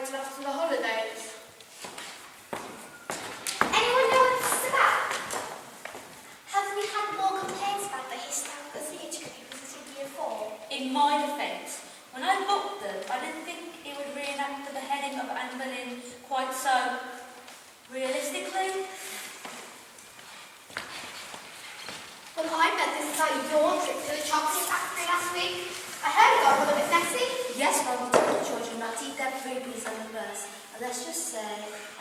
wait till after the holidays. Anyone know what this is about? Have we had more complaints about the historical theatre pupils in Year 4? In my defence, when I booked them, I didn't think it would reenact the beheading of Anne Boleyn quite so realistically. Well, I bet this is like your trip to the chocolate factory last week. I heard it got a little bit messy. Yes, Mum, we told the children not to eat their freebies on the bus. And let's just say,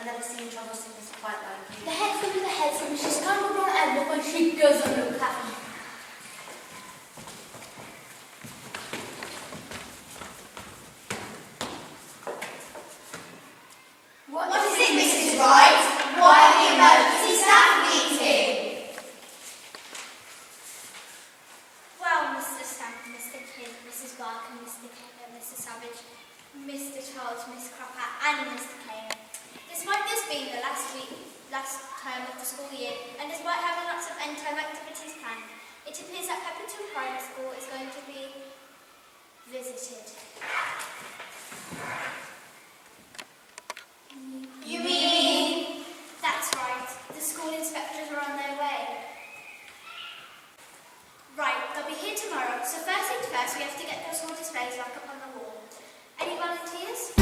I've never seen trouble sickness quite like you. The head's going to the head, so she's kind of brought end up when she goes on look at me. What is it, Mrs. Wright? Why the emergency staff meeting? Well, Mr. Stamp, Mr. Kidd, Mrs. Barker, Mr. Taylor, Mr. Savage, Mr. Charles, Miss Cropper, and Mr. Kane. Despite this being the last term of the school year, and despite having lots of end-term activities planned, it appears that Pepperton Primary School is going to be visited. You mean? That's right. The school inspectors are on their way. Right, they'll be here tomorrow, so first things first, we have to get those school displays back up on the wall. Any volunteers?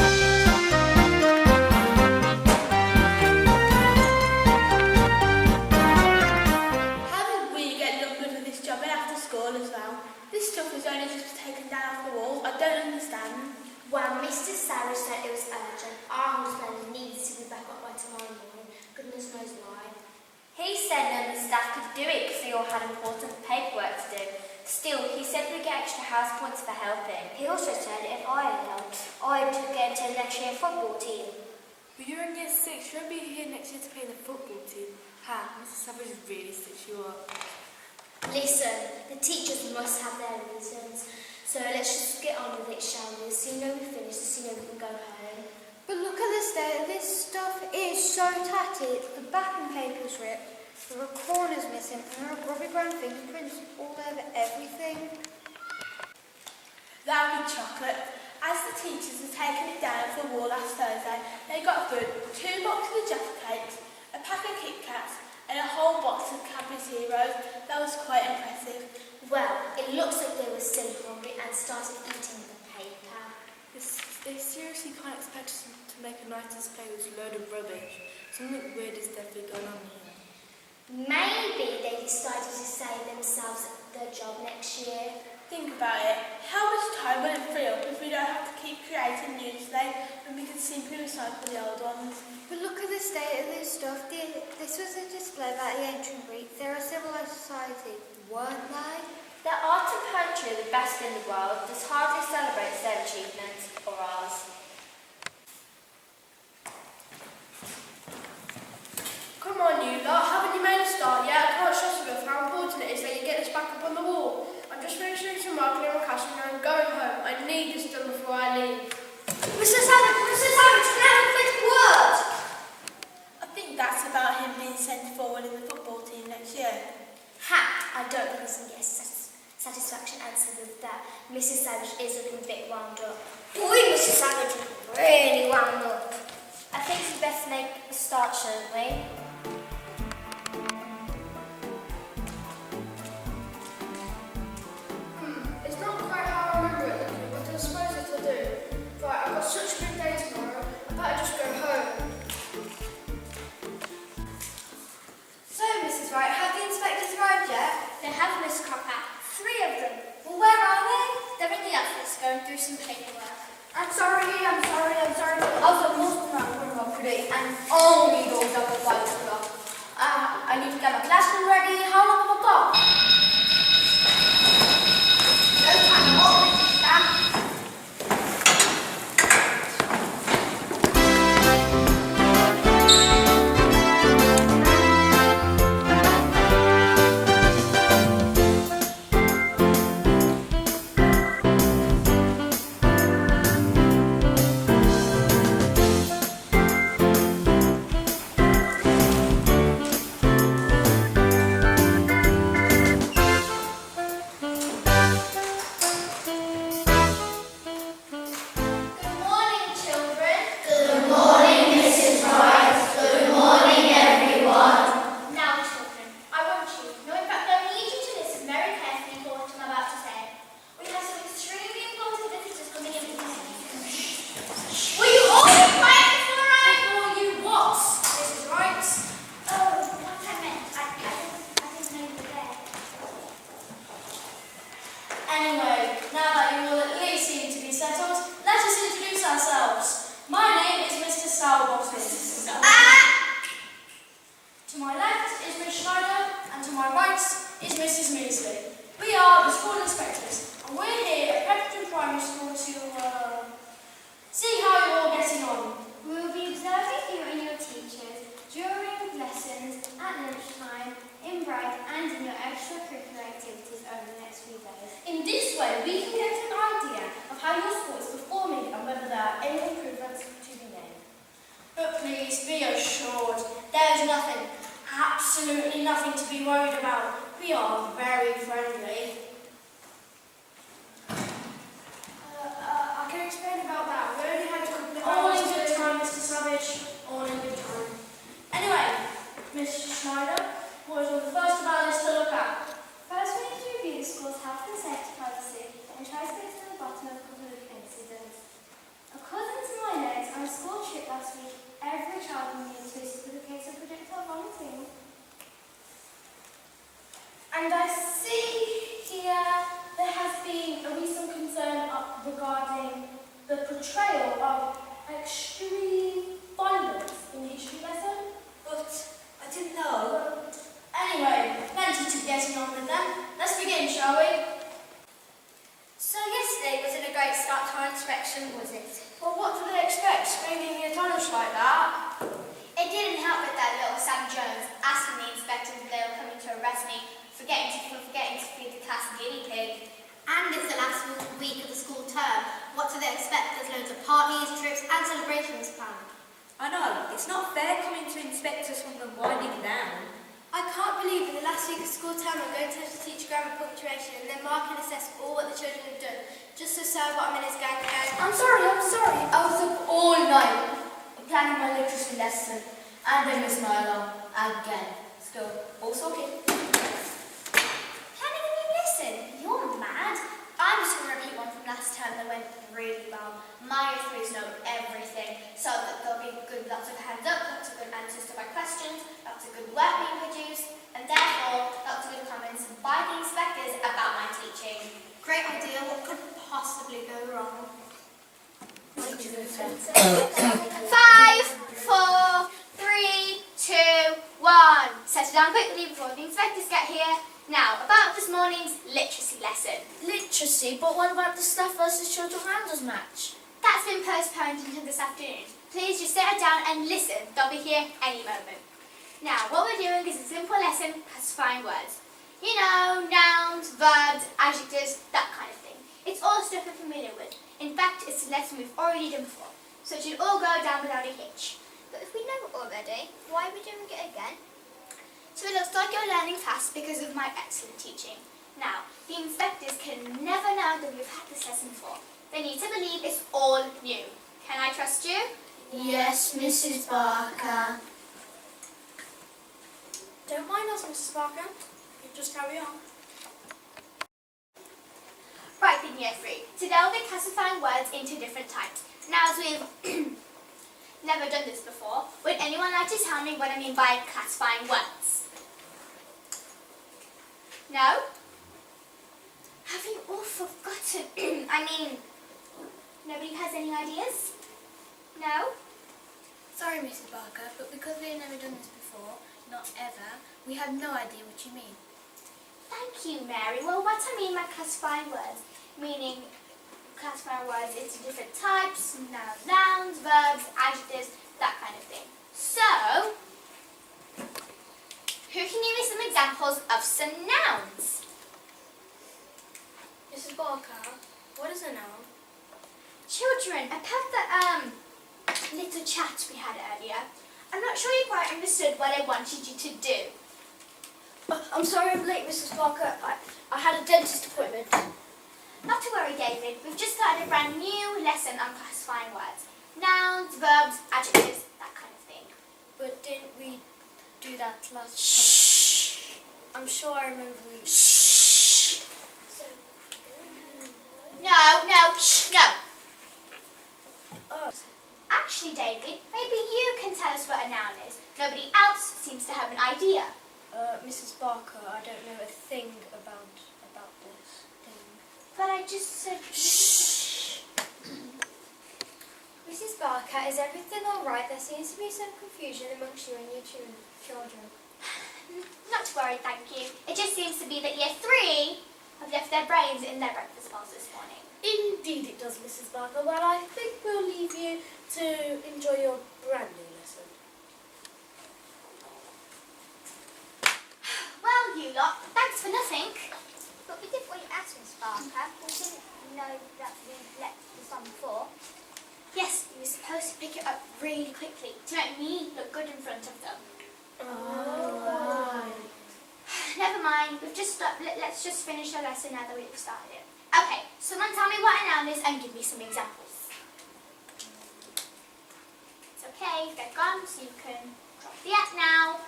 How did we get lumped with this job and after school as well? This stuff was only just taken down off the walls. I don't understand. Well, Mr. Savage said it was urgent. Our husband needs to be back up by tomorrow morning. Goodness knows why. He said none of the staff could do it because they all had important paperwork to do. Still, he said we get extra house points for helping. He also said if I had helped, I'd get into the next year football team. But you're in year 6, you won't be here next year to play in the football team. Ha, Mrs. Savage really stitched you up. Listen, the teachers must have their reasons. So let's just get on with it, shall we? As soon as we finish, as soon as we can go home. But look at the state of this stuff. It is so tatty. The backing paper's ripped, the corner's missing, and there are grubby brown fingerprints all over everything. That'll be chocolate. As the teachers had taken it down off the wall last Thursday, they got good 2 boxes of Jaffa cakes, a pack of Kit Kats, and a whole box of Cadbury's Heroes. That was quite impressive. Well, it looks like they were still hungry and started eating the paper. They seriously can't expect us to make a nice display with a load of rubbish. Something weird is definitely going on here. Maybe they decided to save themselves the job next year. Think about it. How much time will it free up if we don't have to keep creating new displays when we can simply recycle the old ones? But look at the state of this stuff. This was a display about the ancient Greeks. They're a civilized society, weren't they? Their art and poetry are the best in the world. This hardly celebrates their achievements or ours. Come on, you lot. Haven't you made a start yet? I can't stress enough how important it is that you get this back up on the wall. I'm just finishing some marking in my classroom and I'm going home. I need this done before I leave. Mr. Savage, never click a word! I think that's about him being sent forward in the football team next year. Ha! I don't think there's going to get a satisfaction answer with that. Mrs. Savage is looking a bit wound up. Boy, Mrs. Savage is really wound up. I think it's best to make a start, shouldn't we? It's not quite how I remember it looking, but I suppose it'll do. Right, I've got such a big day tomorrow. I better just go home. So, Mrs. Wright, have the inspectors arrived yet? They have, Miss Cropper. 3 of them. Well, where are they? They're in the office going through some paperwork. I'm sorry. Also, most of them are pretty, and only those that would like to absolutely nothing to be worried about. We are very friendly. I can explain about that. We only had a couple of hours. All in good time, Mr. Savage. All in good time. Anyway, Mr. Schneider, what is on the first of our list to look at? First, we need to review the school's health and safety policy and try to get to the bottom of a couple of incidents. According to my notes, on a school trip last week, every child in the inclusive with a case of projectile vomiting. And I see here there has been a recent concern regarding the portrayal of extreme violence in the history lesson. But I didn't know. Anyway, plenty to be getting on with them. Let's begin, shall we? So yesterday wasn't a great start to our inspection, was it? Well, what did they expect, screaming in a tunnel like that? It didn't help with that little Sam Jones asking the inspectors if they were coming to arrest me for forgetting to feed the class guinea pig. And it's the last week of the school term. What do they expect? There's loads of parties, trips and celebrations planned. I know, it's not fair coming to inspect us when we're winding down. I can't believe in the last week of school term I'm going to have to teach grammar punctuation and then mark and assess all what the children have done, just to serve what I'm in as gang. I'm sorry. I was up all night planning my literacy lesson and then missed my alarm again. Still, all sorted. Planning a new lesson? You're mad. I'm just going to repeat one from last term that went really well. My year threes know everything, so that there'll be lots of hands up, lots of good answers to my questions, lots of good work being produced, and therefore lots of good comments by the inspectors about my teaching. Great idea. What could possibly go wrong? 5, 4, 3, 2, 1. Settle down quickly before the inspectors get here. Now, about this morning's literacy lesson. Literacy? But what about the Staff versus Children Rounders match? That's been postponed until this afternoon. Please just sit down and listen. They'll be here any moment. Now, what we're doing is a simple lesson classifying words. You know, nouns, verbs, adjectives, that kind of thing. It's all stuff we're familiar with. In fact, it's a lesson we've already done before, so it should all go down without a hitch. But if we know it already, why are we doing it again? So it looks like you're learning fast because of my excellent teaching. Now, the inspectors can never know that we've had this lesson before. They need to believe it's all new. Can I trust you? Yes, Mrs. Barker. Don't mind us, Mrs. Barker. You just carry on. Right then, year 3. Today we'll be classifying words into different types. Now, as we've never done this before, would anyone like to tell me what I mean by classifying words? No? Have you all forgotten? I mean, nobody has any ideas? No? Sorry, Mrs. Barker, but because we've never done this before, not ever, we have no idea what you mean. Thank you, Mary. Well, what I mean by classifying words, meaning classifying words into different types, nouns, verbs, adjectives, that kind of thing. So, who can give me some examples of some nouns? Mrs. Barker, what is a noun? Children, about the little chat we had earlier, I'm not sure you quite understood what I wanted you to do. I'm sorry I'm late, Mrs. Barker. I had a dentist appointment. Not to worry, David. We've just started a brand new lesson on classifying words. Nouns, verbs, adjectives, that kind of thing. But didn't we do that last time? Shh. I'm sure I remember we... Shh. No, shh, no. Oh. Actually, David, maybe you can tell us what a noun is. Nobody else seems to have an idea. Mrs. Barker, I don't know a thing about this thing. But I just said shh. Mrs. Barker, is everything all right? There seems to be some confusion amongst you and your children. Not to worry, thank you. It just seems to be that year 3 have left their brains in their breakfast bowls this morning. Indeed it does, Mrs. Barker. Well, I think we'll leave you to enjoy your brand new lesson. Well, you lot, thanks for nothing. But we did what you asked, Miss Barker. We didn't know that we let this on before. Yes, you were supposed to pick it up really quickly to make me look good in front of them. Never mind, let's just finish the lesson now that we've started it. Okay, someone tell me what a noun is and give me some examples. It's okay, they're gone, so you can drop the app now.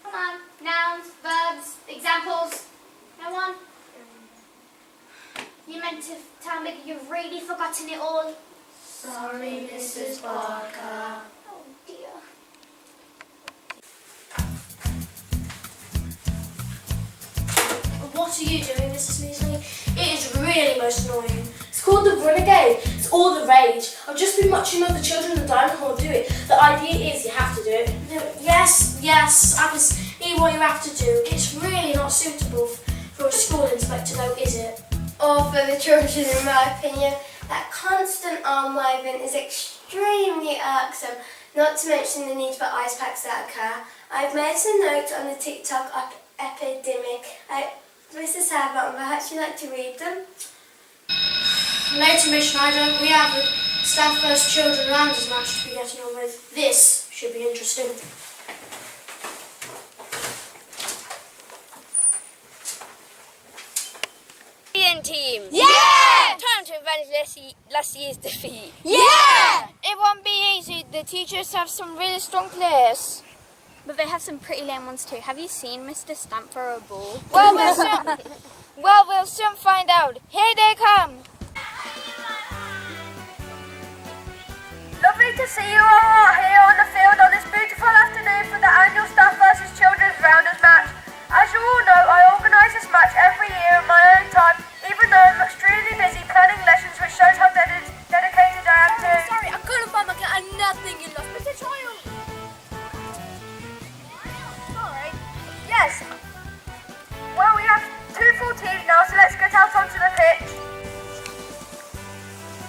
Come on, nouns, verbs, examples. No one? You meant to tell me that you've really forgotten it all? Sorry, Mrs. Barker. Oh dear. What are you doing, Mrs. Measley? It is really most annoying. It's called the Renegade. It's all the rage. I've just been watching other children in the dining hall do it. The idea is you have to do it. Yes, I can see what you have to do. It's really not suitable for a school inspector though, is it? Or for the children, in my opinion. That constant arm waving is extremely irksome, not to mention the need for ice packs that occur. I've made some notes on the TikTok epidemic. Mrs. Harbottom, perhaps you'd like to read them? Later, Miss Schneider, we have the Staff vs Children Rounders match to be getting on with. This should be interesting. Team. Yeah! Time to avenge last year's defeat. Yeah! It won't be easy. The teachers have some really strong players. But they have some pretty lame ones too. Have you seen Mr. Stamp throw a ball? Well, we'll soon find out. Here they come. Lovely to see you all here on the field on this beautiful afternoon for the annual Staff vs Children's Rounders match. As you all know, I organise this match every year in my own time, even though I'm extremely busy planning lessons, which shows how dedicated I am to... Sorry, I couldn't find my cat and nothing you lost. Mr. Child! Sorry. Yes. Well, we have 2 full teams now, so let's get out onto the pitch.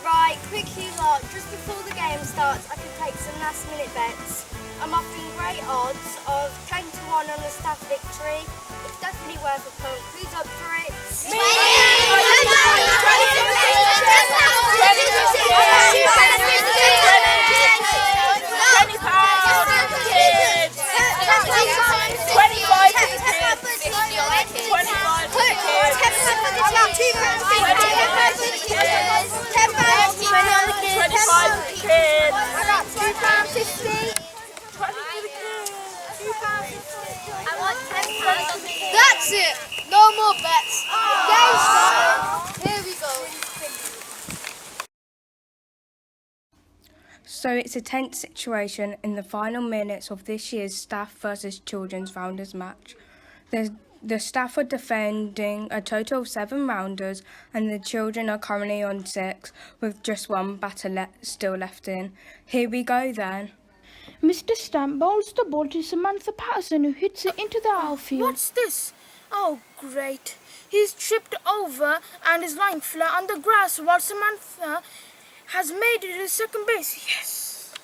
Right, quick lot. Just before the game starts, I can take some last minute bets. I'm offering great odds of 10 to 1 on the Staff victory. It's definitely worth a punt. Who's up for it? That's it. No more bets. Here we go. So it's a tense situation in the final minutes of this year's Staff vs Children's Rounders match. The Staff are defending a total of 7 rounders and the children are currently on 6 with just 1 batter still left in. Here we go then. Mr. Stamp bowls the ball to Samantha Patterson, who hits it into the outfield. What's this? Oh, great. He's tripped over and is lying flat on the grass while Samantha has made it to second base. Yes.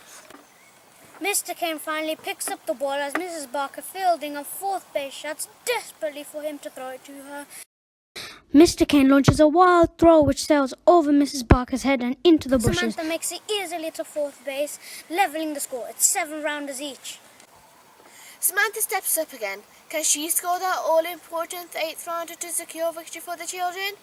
Mr. Kane finally picks up the ball as Mrs. Barker fielding on fourth base shouts desperately for him to throw it to her. Mr. Kane launches a wild throw which sails over Mrs. Barker's head and into the bushes. Samantha makes it easily to fourth base, levelling the score at 7 rounders each. Samantha steps up again. Can she score that all-important 8th rounder to secure victory for the children?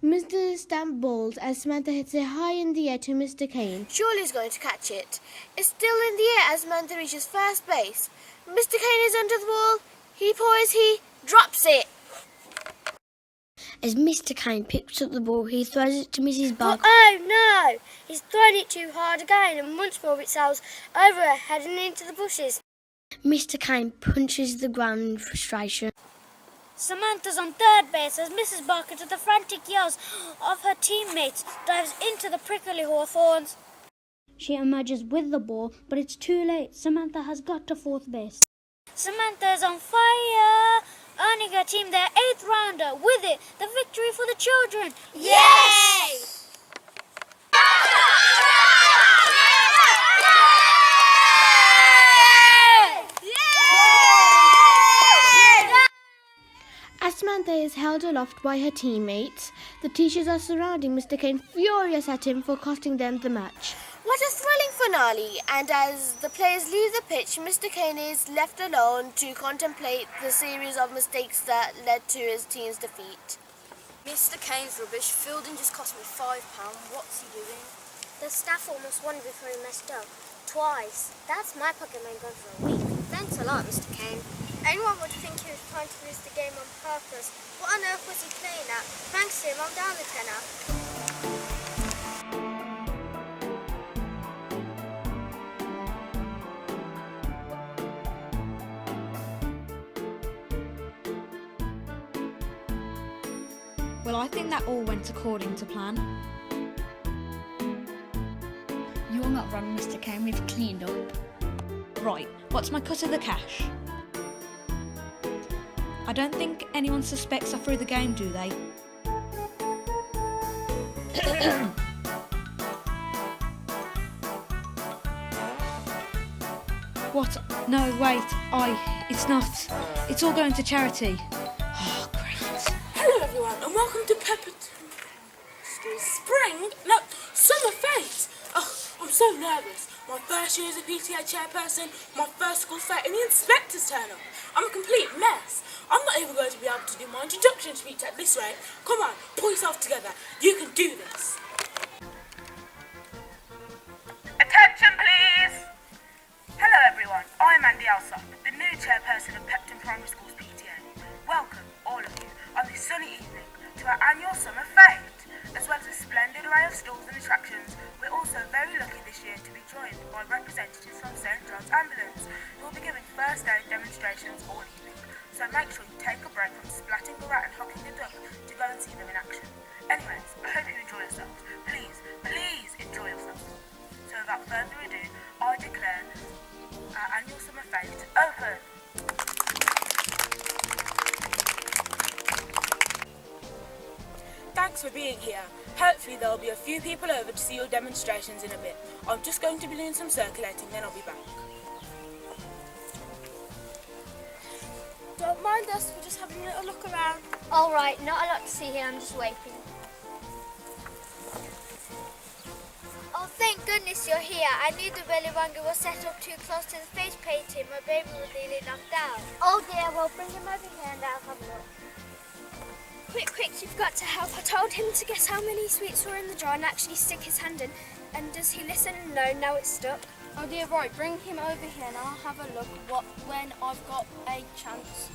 Mr. Stamp bowls as Samantha hits it high in the air to Mr. Kane. Surely he's going to catch it. It's still in the air as Samantha reaches first base. Mr. Kane is under the ball. He pours, he drops it. As Mr. Kane picks up the ball, he throws it to Mrs. Barker. Oh no! He's thrown it too hard again and once more it sails over her head and into the bushes. Mr. Kane punches the ground in frustration. Samantha's on third base as Mrs. Barker, to the frantic yells of her teammates, dives into the prickly hawthorns. She emerges with the ball, but it's too late. Samantha has got to fourth base. Samantha's on fire, earning her team their 8th rounder. With it, the victory for the children. Yay! As Samantha is held aloft by her teammates, the teachers are surrounding Mr. Kane, furious at him for costing them the match. Why What a thrilling finale, and as the players leave the pitch, Mr. Kane is left alone to contemplate the series of mistakes that led to his team's defeat. Mr. Kane's rubbish. Fielding just cost me £5. What's he doing? The staff almost won before he messed up. Twice. That's my pocket money gone for a week. Thanks a lot, Mr. Kane. Anyone would think he was trying to lose the game on purpose. What on earth was he playing at? Thanks to him, I'm down the tenner. Well, I think that all went according to plan. You're not wrong, Mr. Kane. We've cleaned up. Right, what's my cut of the cash? I don't think anyone suspects I threw the game, do they? What? No, wait. It's not. It's all going to charity. Oh, great. Hello everyone and welcome to Pepperton Spring, no, Summer Fete. Oh, I'm so nervous. My first year as a PTA chairperson, my first school fete and the inspectors turn up. I'm a complete mess. I'm not even going to be able to do my introduction speech at this rate. Come on, pull yourself together. You can do this. Attention please! Hello everyone, I'm Andy Alsop, the new chairperson of Pepton Primary School's PTA. Welcome, all of you, on this sunny evening to our annual summer fete. As well as a splendid array of stalls and attractions, we're also very lucky this year to be joined by representatives from St John's Ambulance, who will be giving first aid demonstrations all evening. So make sure you take a break from splatting the rat and hocking the duck to go and see them in action. Anyways, I hope you enjoy yourselves. Please, please enjoy yourselves. So without further ado, I declare our annual summer fete open. Thanks for being here. Hopefully there'll be a few people over to see your demonstrations in a bit. I'm just going to be doing some circulating, then I'll be back. Don't mind us, we're just having a little look around. All right, not a lot to see here, I'm just waiting. Oh, thank goodness you're here. I knew the belly bungee was set up too close to the face painting. My baby was nearly knocked out. Oh dear, well bring him over here and I'll have a look. Quick, you've got to help. I told him to guess how many sweets were in the jar and actually stick his hand in. And does he listen? No, now it's stuck. Oh dear, right, bring him over here and I'll have a look when I've got a chance.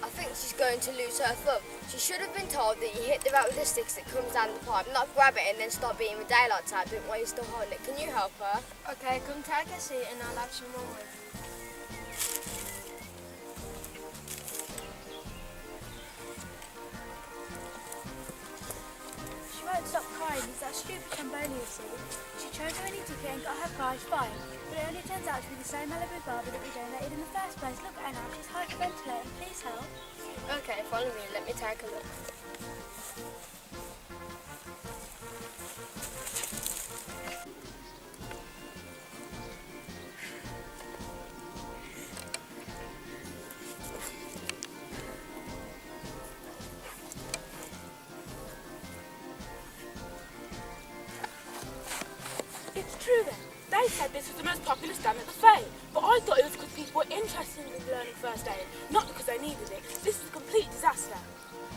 I think she's going to lose her thumb. She should have been told that you hit the rat with the sticks that comes down the pipe, not grab it and then stop beating with daylight type it while you're still holding it. Can you help her? Okay, come take a seat and I'll have some more with you. She won't stop crying. It's that stupid Shamboli, you see. She chose her any ticket and got her prize fine. But it only turns out to be the same Malibu Barbie that we donated in the first place. Look at her now, she's hyperventilating. Please help. Okay, follow me. Let me take a look. It's true then. They said this was the most popular stand at the fair, but I thought it was because people were interested in learning first aid, not because they needed it. This is a complete disaster.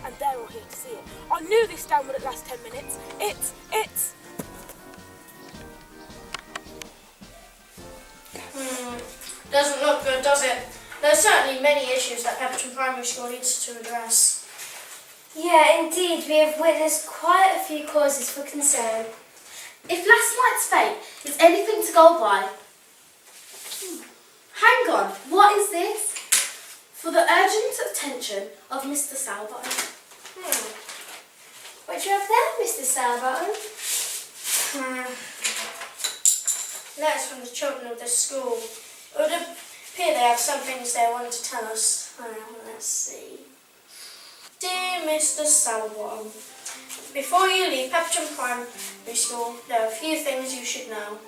And they're all here to see it. I knew this stand would last 10 minutes. It's... Doesn't look good, does it? There's certainly many issues that Pepperton Primary School needs to address. Yeah, indeed, we have witnessed quite a few causes for concern. If last night's fate is anything to go by, hang on, what is this? For the urgent attention of Mr. Sowerbottom. What do you have there, Mr. Sowerbottom? Letters from the children of this school. It would appear they have some things they wanted to tell us. Let's see. Dear Mr. Sowerbottom, before you leave Pepperton Primary School, there are a few things you should know.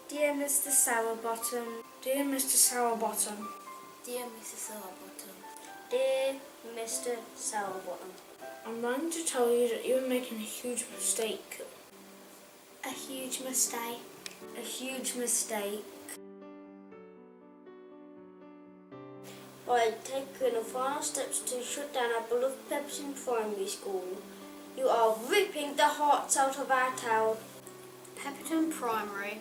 Dear Mr. Sowerbottom. Dear Mr. Sowerbottom. Dear Mrs. Sowerbottom. Dear Mr. Sowerbottom. I'm writing to tell you that you're making a huge mistake. A huge mistake. A huge mistake. By taking the final steps to shut down our beloved Pepperton Primary School, you are ripping the hearts out of our town. Pepperton Primary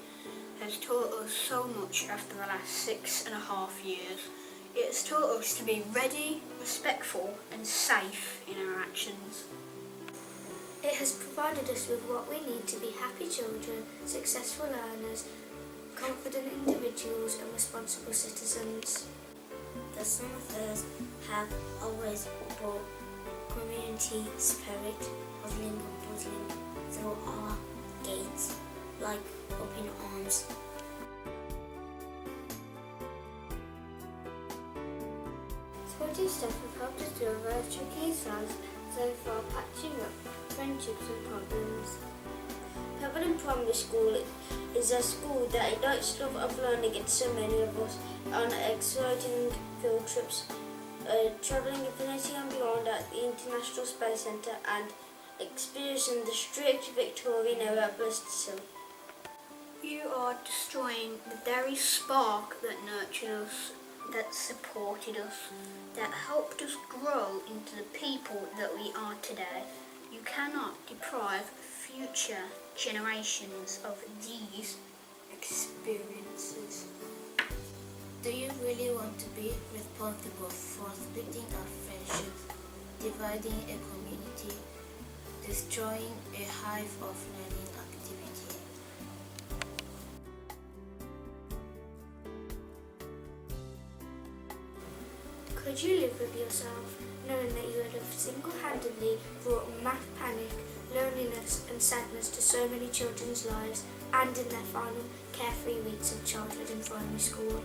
has taught us so much after the last 6.5 years. It has taught us to be ready, respectful and safe in our actions. It has provided us with what we need to be happy children, successful learners, confident individuals and responsible citizens. The summer fairs have always brought community spirit, hustling and bustling through our gates like open arms. Sporting staff have helped us through various tricky times so far, patching up friendships and problems. Pepperton Primary School is a school that ignites love of learning in so many of us on exciting field trips, travelling infinity and beyond at the International Space Centre and experiencing the strict Victorian era Bristol. You are destroying the very spark that nurtured us, that supported us, that helped us grow into the people that we are today. You cannot deprive future generations of these experiences. Do you really want to be responsible for splitting our friendships, dividing a community, destroying a hive of learning activity? Could you live with yourself, knowing that you have single-handedly brought mass panic, loneliness and sadness to so many children's lives and in their final carefree weeks of childhood in primary school?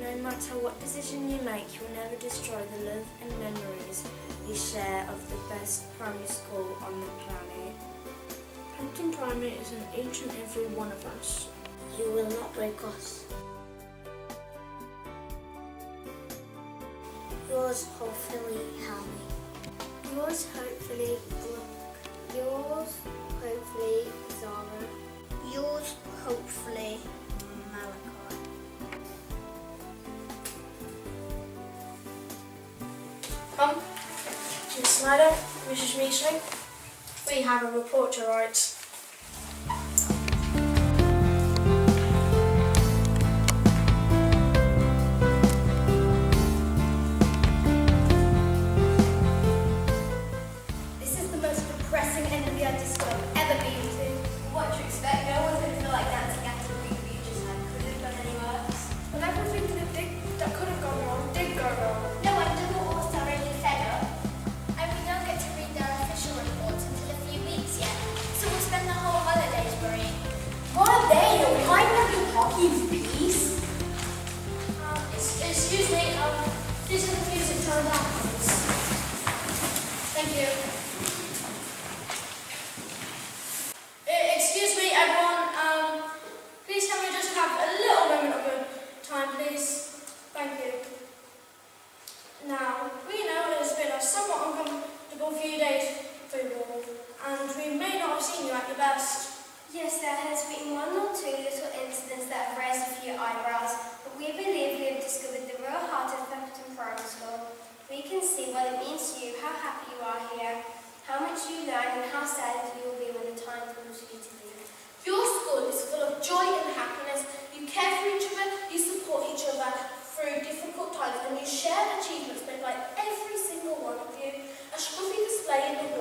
No matter what decision you make, you will never destroy the love and memories you share of the best primary school on the planet. Pepperton Primary is in each and every one of us. You will not break us. Yours, hopefully, Helmy. Yours, hopefully, Brooke. Yours, hopefully, Zara. Yours, hopefully, Malachi. Miss Snyder, Mrs. Measley, we have a report to write. This is the most depressing end of the year disco I've ever been to. What do you expect? No one's going to feel like dancing after the week we just had. Could have gone any worse. Well, everything that could have gone wrong did go wrong. No wonder we're all thoroughly fed up. And we don't get to read their official reports until a few weeks yet. So we'll spend the whole holidays worrying. What are they? Are we hiding having hockey in peace? Excuse me, this is the music turned down, please. Thank you. Excuse me, everyone. Please can we just have a little moment of your time, please? Thank you. Now, we know it has been a somewhat uncomfortable few days for you all, and we may not have seen you at your best. Yes, there has been one or two little incidents that have raised a few eyebrows, but we believe we have discovered the real heart of Pepperton Primary School. We can see what it means to you, how happy you are here, how much you learn, and how sad you will be when the time comes for you to leave. Your school is full of joy and happiness. You care for each other, you support each other through difficult times, and you share achievements made by every single one of you. A scruffy display in the